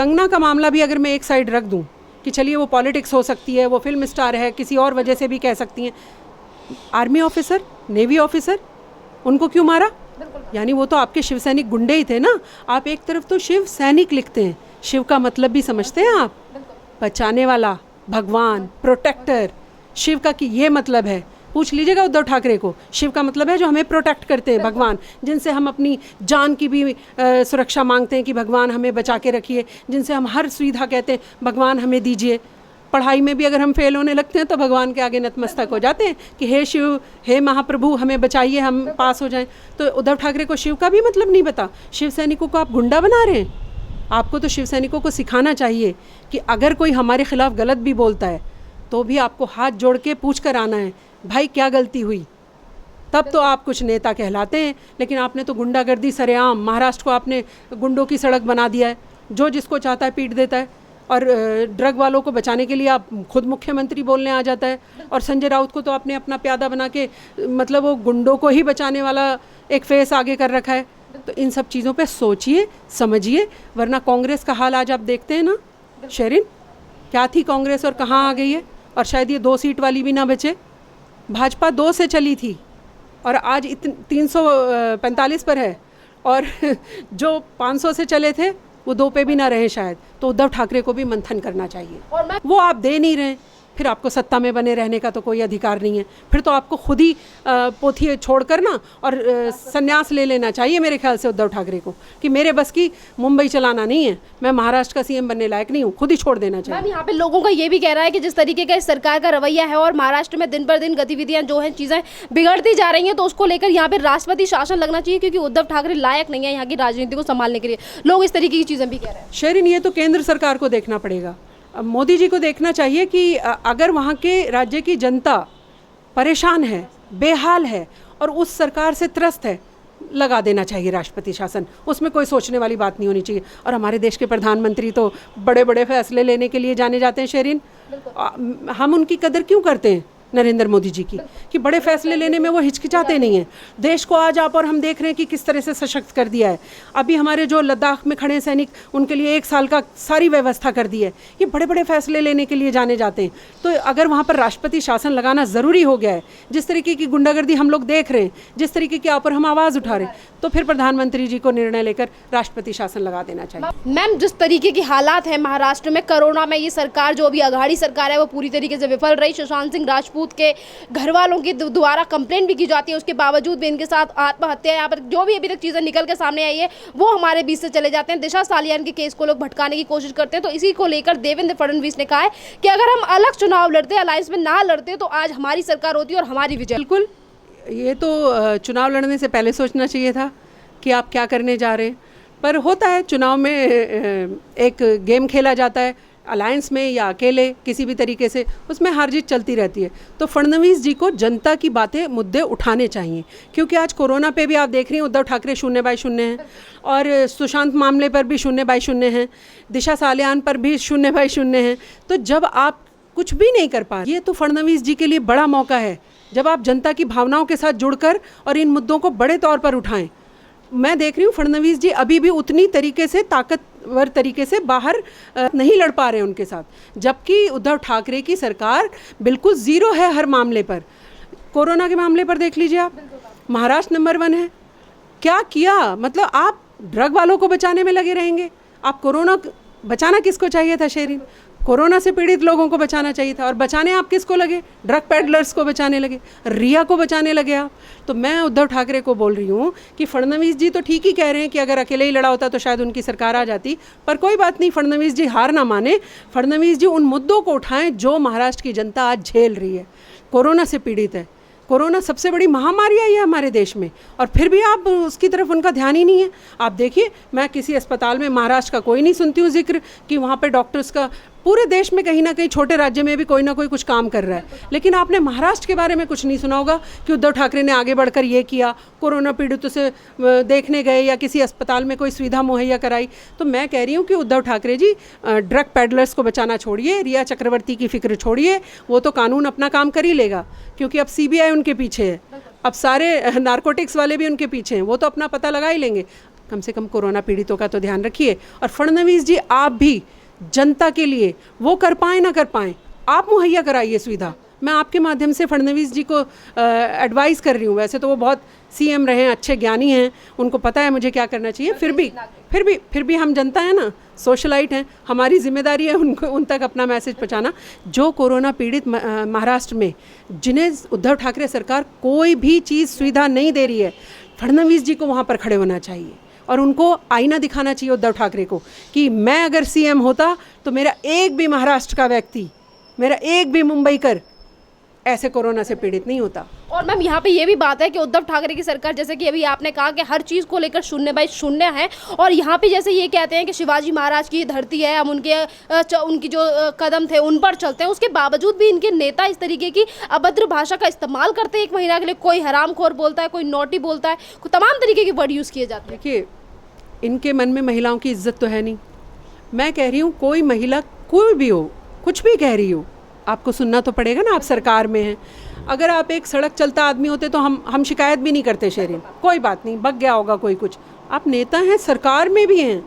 कंगना का मामला भी अगर मैं एक साइड रख दूं कि चलिए वो पॉलिटिक्स हो सकती है, वो फिल्म स्टार है, किसी और वजह से भी कह सकती हैं, आर्मी ऑफिसर, नेवी ऑफिसर, उनको क्यों मारा? यानी वो तो आपके शिव सैनिक गुंडे ही थे ना। आप एक तरफ तो शिव सैनिक लिखते हैं, शिव का मतलब भी समझते हैं आप? बचाने वाला, भगवान, प्रोटेक्टर, शिव का कि ये मतलब है। पूछ लीजिएगा उद्धव ठाकरे को, शिव का मतलब है जो हमें प्रोटेक्ट करते हैं, भगवान, जिनसे हम अपनी जान की भी सुरक्षा मांगते हैं कि भगवान हमें बचा के रखिए, जिनसे हम हर सुविधा कहते हैं भगवान हमें दीजिए। पढ़ाई में भी अगर हम फेल होने लगते हैं तो भगवान के आगे नतमस्तक हो जाते हैं कि हे शिव, हे महाप्रभु, हमें बचाइए, हम पास हो जाएं। तो उद्धव ठाकरे को शिव का भी मतलब नहीं पता। शिव सैनिकों को आप गुंडा बना रहे हैं। आपको तो शिव सैनिकों को सिखाना चाहिए कि अगर कोई हमारे खिलाफ गलत भी बोलता है तो भी आपको हाथ जोड़ के पूछ कर आना है, भाई क्या गलती हुई, तब तो आप कुछ नेता कहलाते हैं। लेकिन आपने तो गुंडागर्दी सरेआम, महाराष्ट्र को आपने गुंडों की सड़क बना दिया है, जो जिसको चाहता है पीट देता है। और ड्रग वालों को बचाने के लिए आप खुद मुख्यमंत्री बोलने आ जाता है। और संजय राउत को तो आपने अपना प्यादा बना के मतलब वो गुंडों को ही बचाने वाला एक फेस आगे कर रखा है। तो इन सब चीज़ों पे सोचिए, समझिए, वरना कांग्रेस का हाल आज आप देखते हैं ना। शेरिन, क्या थी कांग्रेस और कहाँ आ गई है? और शायद ये 2 सीट वाली भी ना बचे। भाजपा 2 से चली थी और आज 345 पर है, और जो 500 से चले थे वो 2 पे भी ना रहे शायद। तो उद्धव ठाकरे को भी मंथन करना चाहिए। और वो आप दे नहीं रहे, फिर आपको सत्ता में बने रहने का तो कोई अधिकार नहीं है। फिर तो आपको खुद ही पोथी छोड़कर ना और संन्यास ले लेना चाहिए मेरे ख्याल से उद्धव ठाकरे को, कि मेरे बस की मुंबई चलाना नहीं है, मैं महाराष्ट्र का सीएम बनने लायक नहीं हूँ, खुद ही छोड़ देना चाहिए। मैम, यहाँ पे लोगों का ये भी कह रहा है कि जिस तरीके का इस सरकार का रवैया है और महाराष्ट्र में दिन पर दिन गतिविधियां जो हैं, चीज़ें बिगड़ती जा रही हैं, तो उसको लेकर यहाँ पे राष्ट्रपति शासन लगना चाहिए, क्योंकि उद्धव ठाकरे लायक नहीं है यहाँ की राजनीति को संभालने के लिए। लोग इस तरीके की चीज़ें भी कह रहे हैं। शेरिन, ये तो केंद्र सरकार को देखना पड़ेगा। मोदी जी को देखना चाहिए कि अगर वहाँ के राज्य की जनता परेशान है, बेहाल है और उस सरकार से त्रस्त है, लगा देना चाहिए राष्ट्रपति शासन। उसमें कोई सोचने वाली बात नहीं होनी चाहिए। और हमारे देश के प्रधानमंत्री तो बड़े बड़े फैसले लेने के लिए जाने जाते हैं शेरिन। हम उनकी कदर क्यों करते हैं नरेंद्र मोदी जी की, कि बड़े फैसले लेने में वो हिचकिचाते नहीं हैं। देश को आज आप और हम देख रहे हैं कि किस तरह से सशक्त कर दिया है। अभी हमारे जो लद्दाख में खड़े सैनिक, उनके लिए 1 साल का सारी व्यवस्था कर दी है। ये बड़े बड़े फैसले लेने के लिए जाने जाते हैं। तो अगर वहाँ पर राष्ट्रपति शासन लगाना ज़रूरी हो गया है, जिस तरीके की गुंडागर्दी हम लोग देख रहे हैं, जिस तरीके के ऊपर हम आवाज़ उठा रहे हैं, तो फिर प्रधानमंत्री जी को निर्णय लेकर राष्ट्रपति शासन लगा देना चाहिए। मैम, जिस तरीके की हालात हैं महाराष्ट्र में, कोरोना में ये सरकार जो अभी अघाड़ी सरकार है वो पूरी तरीके से विफल रही। सुशांत सिंह राजपूत के घर वालों की दोबारा कंप्लेंट भी की जाती है, उसके बावजूद भी इनके साथ आत्महत्या, यहाँ पर जो भी अभी तक चीज़ें निकल के सामने आई है वो हमारे बीच से चले जाते हैं। दिशा सालियान के केस को लोग भटकाने की कोशिश करते हैं। तो इसी को लेकर देवेंद्र फडणवीस ने कहा है कि अगर हम अलग चुनाव लड़ते, अलायंस में ना लड़ते, तो आज हमारी सरकार होती और हमारी विजय। बिल्कुल, ये तो चुनाव लड़ने से पहले सोचना चाहिए था कि आप क्या करने जा रहे हैं। पर होता है, चुनाव में एक गेम खेला जाता है, अलायंस में या अकेले किसी भी तरीके से, उसमें हार जीत चलती रहती है। तो फडणवीस जी को जनता की बातें, मुद्दे उठाने चाहिए, क्योंकि आज कोरोना पे भी आप देख रही हैं उद्धव ठाकरे 0/0 हैं, और सुशांत मामले पर भी 0/0 हैं, दिशा सालियान पर भी 0/0 हैं। तो जब आप कुछ भी नहीं कर पा, ये तो फडणवीस जी के लिए बड़ा मौका है, जब आप जनता की भावनाओं के साथ जुड़कर और इन मुद्दों को बड़े तौर पर उठाएं। मैं देख रही हूँ फडणवीस जी अभी भी उतनी तरीके से, ताकतवर तरीके से बाहर नहीं लड़ पा रहे हैं उनके साथ, जबकि उद्धव ठाकरे की सरकार बिल्कुल ज़ीरो है हर मामले पर। कोरोना के मामले पर देख लीजिए आप, महाराष्ट्र नंबर 1 है। क्या किया, मतलब आप ड्रग वालों को बचाने में लगे रहेंगे। आप कोरोना बचाना किसको चाहिए था शेरिन? कोरोना से पीड़ित लोगों को बचाना चाहिए था। और बचाने आप किसको लगे? ड्रग पेडलर्स को बचाने लगे, रिया को बचाने लगे आप। तो मैं उद्धव ठाकरे को बोल रही हूँ कि फडणवीस जी तो ठीक ही कह रहे हैं कि अगर अकेले ही लड़ा होता तो शायद उनकी सरकार आ जाती, पर कोई बात नहीं, फडणवीस जी हार ना माने। फडणवीस जी उन मुद्दों को उठाएं जो महाराष्ट्र की जनता आज झेल रही है। कोरोना से पीड़ित है, कोरोना सबसे बड़ी महामारी आई है हमारे देश में, और फिर भी आप उसकी तरफ उनका ध्यान ही नहीं है। आप देखिए, मैं किसी अस्पताल में महाराष्ट्र का कोई नहीं सुनती हूँ जिक्र कि वहाँ पे डॉक्टर्स का, पूरे देश में कहीं ना कहीं छोटे राज्य में भी कोई ना कोई कुछ काम कर रहा है, लेकिन आपने महाराष्ट्र के बारे में कुछ नहीं सुना होगा कि उद्धव ठाकरे ने आगे बढ़कर ये किया, कोरोना पीड़ितों से देखने गए या किसी अस्पताल में कोई सुविधा मुहैया कराई। तो मैं कह रही हूँ कि उद्धव ठाकरे जी ड्रग पेडलर्स को बचाना छोड़िए, रिया चक्रवर्ती की फिक्र छोड़िए, वो तो कानून अपना काम कर ही लेगा, क्योंकि अब CBI उनके पीछे है, अब सारे नारकोटिक्स वाले भी उनके पीछे हैं, वो तो अपना पता लगा ही लेंगे। कम से कम कोरोना पीड़ितों का तो ध्यान रखिए। और फडणवीस जी, आप भी जनता के लिए वो कर पाएँ ना कर पाएँ, आप मुहैया कराइए सुविधा। मैं आपके माध्यम से फडणवीस जी को एडवाइस कर रही हूँ। वैसे तो वो बहुत सीएम रहे हैं, अच्छे ज्ञानी हैं, उनको पता है मुझे क्या करना चाहिए। फिर भी हम जनता है ना, सोशलाइट हैं, हमारी जिम्मेदारी है उनको उन तक अपना मैसेज पहुँचाना। जो कोरोना पीड़ित महाराष्ट्र में, जिन्हें उद्धव ठाकरे सरकार कोई भी चीज़ सुविधा नहीं दे रही है, फडणवीस जी को वहाँ पर खड़े होना चाहिए और उनको आईना दिखाना चाहिए उद्धव ठाकरे को कि मैं अगर सीएम होता तो मेरा एक भी महाराष्ट्र का व्यक्ति, मेरा एक भी मुंबईकर ऐसे कोरोना से पीड़ित नहीं होता। और मैम यहाँ पे ये भी बात है कि उद्धव ठाकरे की सरकार, जैसे कि अभी आपने कहा कि हर चीज़ को लेकर 0/0 है, और यहाँ पे जैसे ये कहते हैं कि शिवाजी महाराज की धरती है, हम उनकी जो कदम थे उन पर चलते हैं, उसके बावजूद भी इनके नेता इस तरीके की अभद्र भाषा का इस्तेमाल करते हैं एक महिला के लिए। कोई हरामखोर बोलता है, कोई नोटी बोलता है, तमाम तरीके के वर्ड यूज़ किए जाते हैं। देखिए, इनके मन में महिलाओं की इज्जत तो है नहीं। मैं कह रही हूँ, कोई महिला कोई भी हो, कुछ भी कह रही हो, आपको सुनना तो पड़ेगा ना, आप सरकार में हैं। अगर आप एक सड़क चलता आदमी होते तो हम शिकायत भी नहीं करते शेरिन, कोई बात नहीं, बग गया होगा कोई कुछ। आप नेता हैं, सरकार में भी हैं,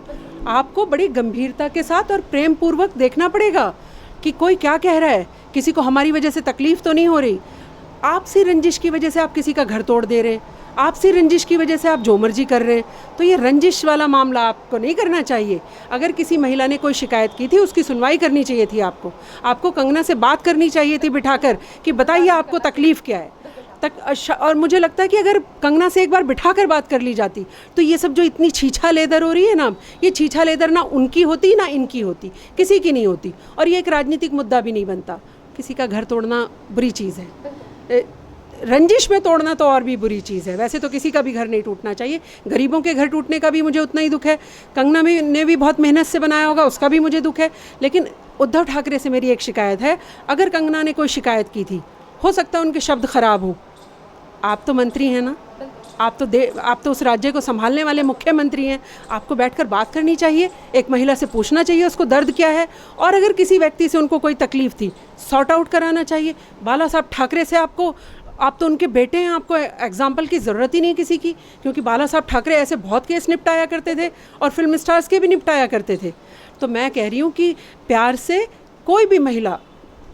आपको बड़ी गंभीरता के साथ और प्रेम पूर्वक देखना पड़ेगा कि कोई क्या कह रहा है, किसी को हमारी वजह से तकलीफ तो नहीं हो रही। आपसी रंजिश की वजह से आप किसी का घर तोड़ दे रहे हैं, आपसी रंजिश की वजह से आप जो मर्जी कर रहे हैं, तो ये रंजिश वाला मामला आपको नहीं करना चाहिए। अगर किसी महिला ने कोई शिकायत की थी, उसकी सुनवाई करनी चाहिए थी। आपको कंगना से बात करनी चाहिए थी बिठाकर कि बताइए आपको तकलीफ़ क्या है। और मुझे लगता है कि अगर कंगना से एक बार बिठाकर बात कर ली जाती तो ये सब जो इतनी छीछा लेदर हो रही है ना, ये छीछा लेदर ना उनकी होती ना इनकी होती, किसी की नहीं होती, और ये एक राजनीतिक मुद्दा भी नहीं बनता। किसी का घर तोड़ना बुरी चीज़ है, रंजिश में तोड़ना तो और भी बुरी चीज़ है। वैसे तो किसी का भी घर नहीं टूटना चाहिए, गरीबों के घर टूटने का भी मुझे उतना ही दुख है। कंगना ने भी बहुत मेहनत से बनाया होगा, उसका भी मुझे दुख है। लेकिन उद्धव ठाकरे से मेरी एक शिकायत है, अगर कंगना ने कोई शिकायत की थी, हो सकता है उनके शब्द खराब हों, आप तो मंत्री हैं ना, आप तो उस राज्य को संभालने वाले मुख्यमंत्री हैं, आपको बैठकर बात करनी चाहिए, एक महिला से पूछना चाहिए उसको दर्द क्या है, और अगर किसी व्यक्ति से उनको कोई तकलीफ थी, सॉर्ट आउट कराना चाहिए। बाला साहब ठाकरे से आप तो उनके बेटे हैं, आपको एग्जाम्पल की ज़रूरत ही नहीं किसी की, क्योंकि बाला साहब ठाकरे ऐसे बहुत केस निपटाया करते थे और फिल्म स्टार्स के भी निपटाया करते थे। तो मैं कह रही हूँ कि प्यार से कोई भी महिला,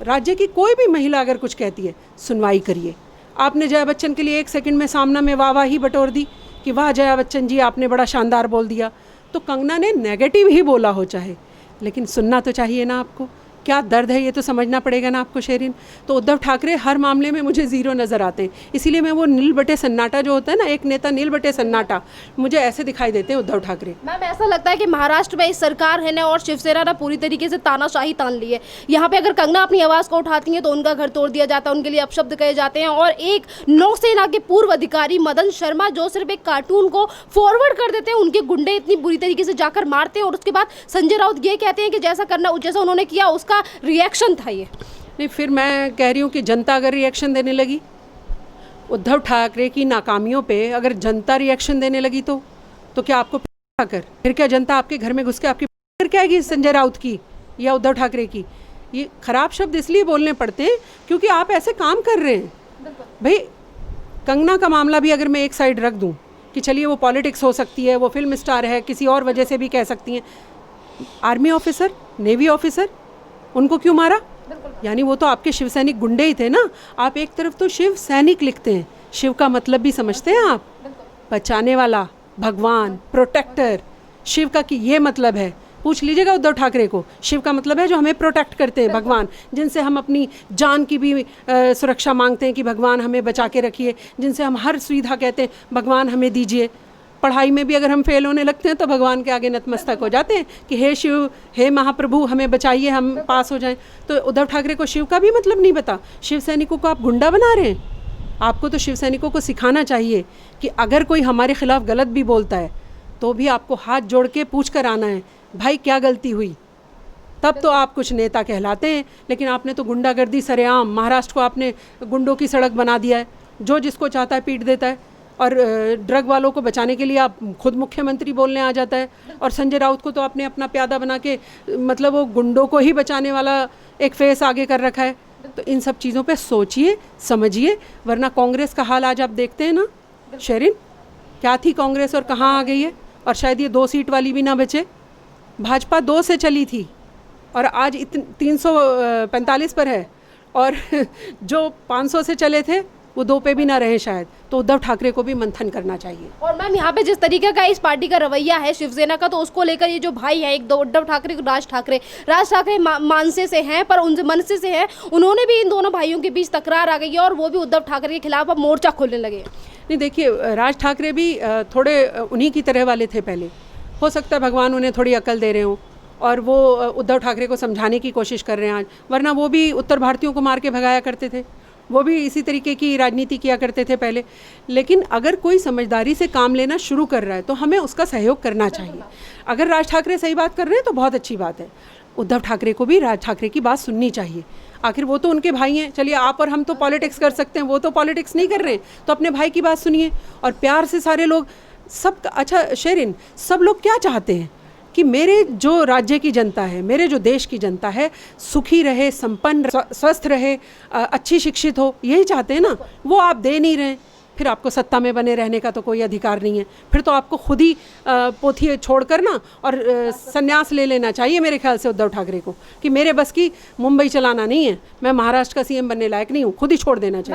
राज्य की कोई भी महिला अगर कुछ कहती है, सुनवाई करिए। आपने जया बच्चन के लिए 1 सेकंड में सामना में वाह ही बटोर दी कि वाह जया बच्चन जी, आपने बड़ा शानदार बोल दिया। तो कंगना ने नेगेटिव ही बोला हो चाहे, लेकिन सुनना तो चाहिए ना आपको, क्या दर्द है ये तो समझना पड़ेगा ना आपको शेरिन। तो उद्धव ठाकरे हर मामले में मुझे ज़ीरो नज़र आते हैं, इसीलिए मैं वो नील बटे सन्नाटा जो होता है ना, एक नेता नील बटे सन्नाटा, मुझे ऐसे दिखाई देते हैं उद्धव ठाकरे। मैम, ऐसा लगता है कि महाराष्ट्र में इस सरकार है ना और शिवसेना ना पूरी तरीके से तानाशाही तान ली है। यहाँ पे अगर कंगना अपनी आवाज़ को उठाती हैं तो उनका घर तोड़ दिया जाता है, उनके लिए अपशब्द कहे जाते हैं। और एक नौसेना के पूर्व अधिकारी मदन शर्मा जो सिर्फ एक कार्टून को फॉरवर्ड कर देते हैं, उनके गुंडे इतनी बुरी तरीके से जाकर मारते हैं, और उसके बाद संजय राउत ये कहते हैं कि जैसा उन्होंने किया उसका रिएक्शन था ये। नहीं, फिर मैं कह रही हूँ कि जनता अगर रिएक्शन देने लगी उद्धव ठाकरे की नाकामियों पे, अगर जनता रिएक्शन देने लगी तो क्या आपको फिर क्या जनता आपके घर में घुस के आपकी फिर क्या आएगी संजय राउत की या उद्धव ठाकरे की? ये खराब शब्द इसलिए बोलने पड़ते हैं क्योंकि आप ऐसे काम कर रहे हैं। भाई, कंगना का मामला भी अगर मैं एक साइड रख दूँ कि चलिए वो पॉलिटिक्स हो सकती है, वो फिल्म स्टार है, किसी और वजह से भी कह सकती हैं, आर्मी ऑफिसर, नेवी ऑफिसर, उनको क्यों मारा? यानी वो तो आपके शिव सैनिक गुंडे ही थे ना। आप एक तरफ तो शिव सैनिक लिखते हैं, शिव का मतलब भी समझते हैं आप, बचाने वाला, भगवान, प्रोटेक्टर। शिव का कि ये मतलब है, पूछ लीजिएगा उद्धव ठाकरे को, शिव का मतलब है जो हमें प्रोटेक्ट करते हैं, भगवान, जिनसे हम अपनी जान की भी सुरक्षा मांगते हैं कि भगवान हमें बचा के रखिए, जिनसे हम हर सुविधा कहते हैं भगवान हमें दीजिए। पढ़ाई में भी अगर हम फेल होने लगते हैं तो भगवान के आगे नतमस्तक हो जाते हैं कि हे शिव, हे महाप्रभु, हमें बचाइए, हम पास हो जाएं। तो उद्धव ठाकरे को शिव का भी मतलब नहीं पता। शिव सैनिकों को आप गुंडा बना रहे हैं। आपको तो शिव सैनिकों को सिखाना चाहिए कि अगर कोई हमारे खिलाफ गलत भी बोलता है तो भी आपको हाथ जोड़ के पूछ कर आना है, भाई क्या गलती हुई, तब तो आप कुछ नेता कहलाते हैं। लेकिन आपने तो गुंडागर्दी सरेआम, महाराष्ट्र को आपने गुंडों की सड़क बना दिया है, जो जिसको चाहता है पीट देता है, और ड्रग वालों को बचाने के लिए आप खुद मुख्यमंत्री बोलने आ जाता है। और संजय राउत को तो आपने अपना प्यादा बना के, मतलब वो गुंडों को ही बचाने वाला एक फेस आगे कर रखा है। तो इन सब चीज़ों पे सोचिए, समझिए, वरना कांग्रेस का हाल आज आप देखते हैं ना शेरिन, क्या थी कांग्रेस और कहाँ आ गई है। और शायद ये 2 सीट वाली भी ना बचे। भाजपा 2 से चली थी और आज 345 पर है, और जो 500 से चले थे वो 2 पे भी ना रहे शायद। तो उद्धव ठाकरे को भी मंथन करना चाहिए। और मैम यहाँ पे जिस तरीके का इस पार्टी का रवैया है शिवसेना का, तो उसको लेकर ये जो भाई है, एक दो उद्धव ठाकरे, राज ठाकरे मानसे से हैं, पर उनसे मनसे से हैं, उन्होंने भी इन दोनों भाइयों के बीच तकरार आ गई है और वो भी उद्धव ठाकरे के खिलाफ अब मोर्चा खोलने लगे। नहीं देखिए, राज ठाकरे भी थोड़े उन्हीं की तरह वाले थे पहले। हो सकता है भगवान उन्हें थोड़ी अकल दे रहे हों और वो उद्धव ठाकरे को समझाने की कोशिश कर रहे हैं आज, वरना वो भी उत्तर भारतीयों को मार के भगाया करते थे, वो भी इसी तरीके की राजनीति किया करते थे पहले। लेकिन अगर कोई समझदारी से काम लेना शुरू कर रहा है तो हमें उसका सहयोग करना चाहिए। अगर राज ठाकरे सही बात कर रहे हैं तो बहुत अच्छी बात है, उद्धव ठाकरे को भी राज ठाकरे की बात सुननी चाहिए। आखिर वो तो उनके भाई हैं। चलिए, आप और हम तो पॉलिटिक्स कर सकते हैं, वो तो पॉलिटिक्स नहीं कर रहे हैं, तो अपने भाई की बात सुनिए और प्यार से सारे लोग सब। अच्छा शेरिन, सब लोग क्या चाहते हैं कि मेरे जो राज्य की जनता है, मेरे जो देश की जनता है, सुखी रहे, संपन्न, स्वस्थ रहे, अच्छी शिक्षित हो, यही चाहते हैं ना। वो आप दे नहीं रहे, फिर आपको सत्ता में बने रहने का तो कोई अधिकार नहीं है। फिर तो आपको खुद ही पोथी छोड़कर ना और संन्यास ले लेना चाहिए मेरे ख्याल से उद्धव ठाकरे को, कि मेरे बस की मुंबई चलाना नहीं है, मैं महाराष्ट्र का सीएम बनने लायक नहीं हूँ, खुद ही छोड़ देना चाहिए।